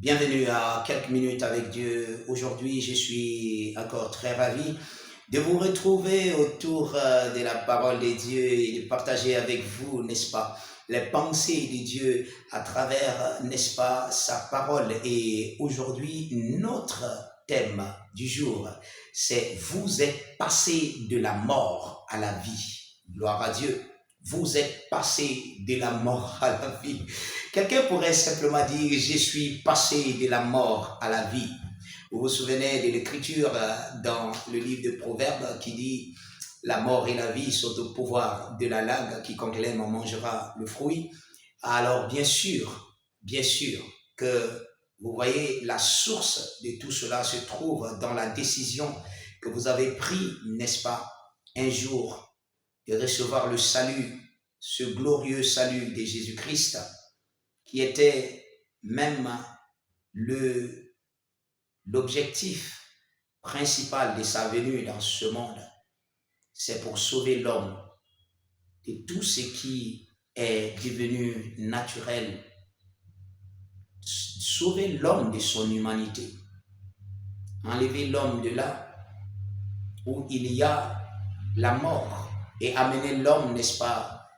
Bienvenue à quelques minutes avec Dieu. Aujourd'hui, je suis encore très ravi de vous retrouver autour de la parole de Dieu et de partager avec vous, n'est-ce pas, les pensées de Dieu à travers, n'est-ce pas, sa parole. Et aujourd'hui, notre thème du jour, c'est vous êtes passé de la mort à la vie. Gloire à Dieu. Vous êtes passé de la mort à la vie. Quelqu'un pourrait simplement dire, je suis passé de la mort à la vie. Vous vous souvenez de l'écriture dans le livre de Proverbes qui dit, la mort et la vie sont au pouvoir de la langue, quiconque l'aime en mangera le fruit. Alors bien sûr que vous voyez, la source de tout cela se trouve dans la décision que vous avez prise, n'est-ce pas, un jour, de recevoir le salut, ce glorieux salut de Jésus-Christ, qui était même l'objectif principal de sa venue dans ce monde. C'est pour sauver l'homme de tout ce qui est devenu naturel, sauver l'homme de son humanité, enlever l'homme de là où il y a la mort et amener l'homme, n'est-ce pas,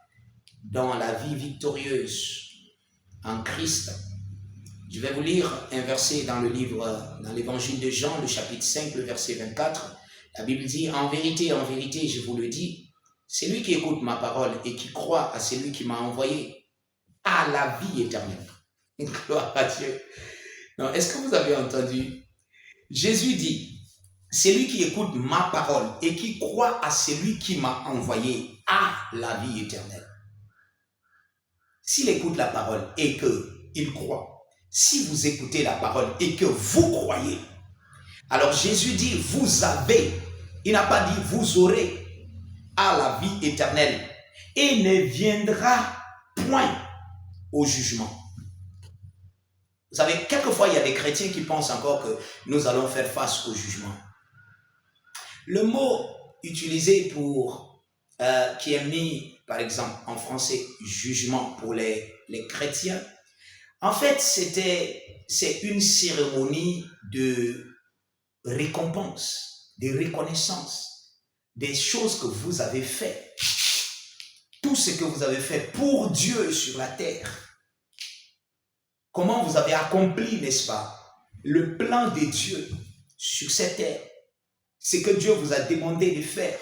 dans la vie victorieuse en Christ. Je vais vous lire un verset dans le livre, dans l'évangile de Jean, le chapitre 5, le verset 24. La Bible dit, en vérité, je vous le dis, celui qui écoute ma parole et qui croit à celui qui m'a envoyé a la vie éternelle. Gloire à Dieu. Non, est-ce que vous avez entendu? Jésus dit, celui qui écoute ma parole et qui croit à celui qui m'a envoyé a la vie éternelle. S'il écoute la parole et qu'il croit, si vous écoutez la parole et que vous croyez, alors Jésus dit, vous avez, il n'a pas dit, vous aurez à la vie éternelle et ne viendra point au jugement. Vous savez, quelquefois, il y a des chrétiens qui pensent encore que nous allons faire face au jugement. Le mot utilisé pour, qui est mis, par exemple, en français, jugement pour les chrétiens, en fait, c'est une cérémonie de récompense, de reconnaissance des choses que vous avez faites. Tout ce que vous avez fait pour Dieu sur la terre. Comment vous avez accompli, n'est-ce pas, le plan de Dieu sur cette terre. Ce que Dieu vous a demandé de faire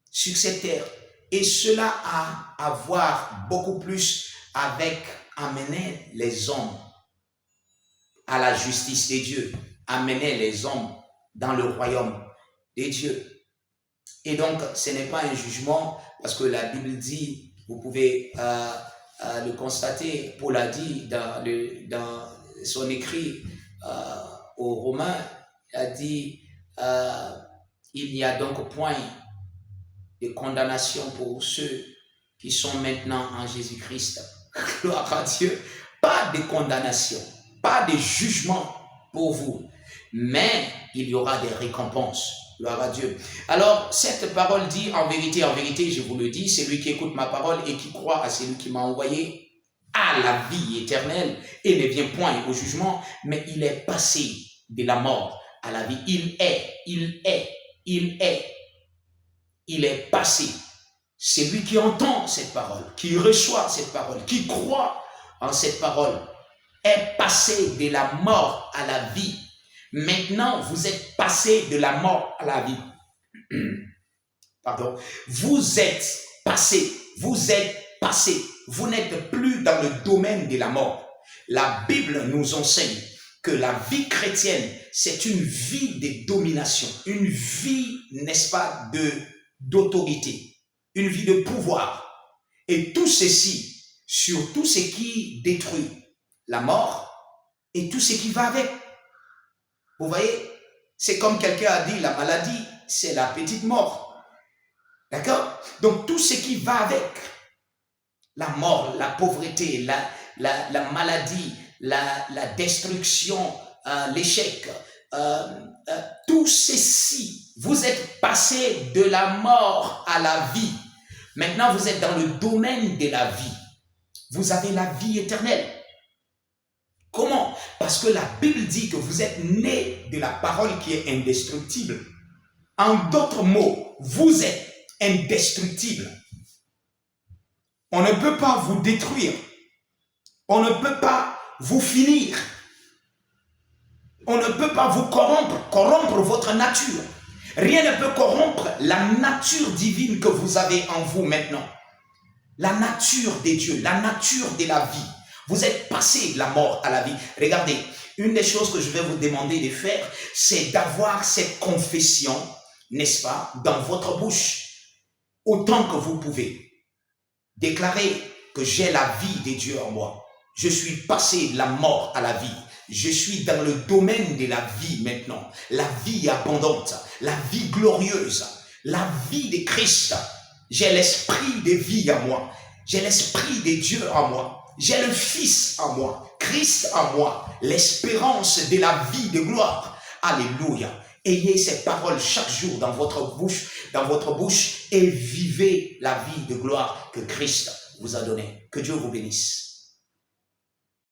sur cette terre. Et cela a à voir beaucoup plus avec amener les hommes à la justice de Dieu, amener les hommes dans le royaume de Dieu. Et donc, ce n'est pas un jugement, parce que la Bible dit, vous pouvez le constater, Paul a dit dans son écrit aux Romains, il a dit, il n'y a donc point de condamnation pour ceux qui sont maintenant en Jésus-Christ. Gloire à Dieu. Pas de condamnation, pas de jugement pour vous, mais il y aura des récompenses. Gloire à Dieu. Alors, cette parole dit, en vérité, je vous le dis, celui qui écoute ma parole et qui croit à celui qui m'a envoyé a la vie éternelle et ne vient point au jugement, mais il est passé de la mort à la vie. Il est passé. Celui qui entend cette parole, qui reçoit cette parole, qui croit en cette parole, est passé de la mort à la vie. Maintenant, vous êtes passé de la mort à la vie. Pardon. Vous êtes passé. Vous n'êtes plus dans le domaine de la mort. La Bible nous enseigne que la vie chrétienne, c'est une vie de domination, une vie, n'est-ce pas, d'autorité, une vie de pouvoir. Et tout ceci, sur tout ce qui détruit la mort et tout ce qui va avec. Vous voyez, c'est comme quelqu'un a dit, la maladie, c'est la petite mort. D'accord? Donc tout ce qui va avec, la mort, la pauvreté, la maladie, la destruction, l'échec, tout ceci, vous êtes passé de la mort à la vie. Maintenant, vous êtes dans le domaine de la vie. Vous avez la vie éternelle. Comment? Parce que la Bible dit que vous êtes nés de la parole qui est indestructible. En d'autres mots, vous êtes indestructible. On ne peut pas vous détruire. On ne peut pas vous finir. On ne peut pas vous corrompre votre nature. Rien ne peut corrompre la nature divine que vous avez en vous maintenant. La nature des dieux, la nature de la vie. Vous êtes passé de la mort à la vie. Regardez, une des choses que je vais vous demander de faire, c'est d'avoir cette confession, n'est-ce pas, dans votre bouche, autant que vous pouvez. Déclarez que j'ai la vie de Dieu en moi. Je suis passé de la mort à la vie. Je suis dans le domaine de la vie maintenant. La vie abondante, la vie glorieuse, la vie de Christ. J'ai l'esprit de vie en moi. J'ai l'esprit de Dieu en moi. J'ai le Fils en moi. Christ en moi. L'espérance de la vie de gloire. Alléluia. Ayez ces paroles chaque jour dans votre bouche et vivez la vie de gloire que Christ vous a donnée. Que Dieu vous bénisse.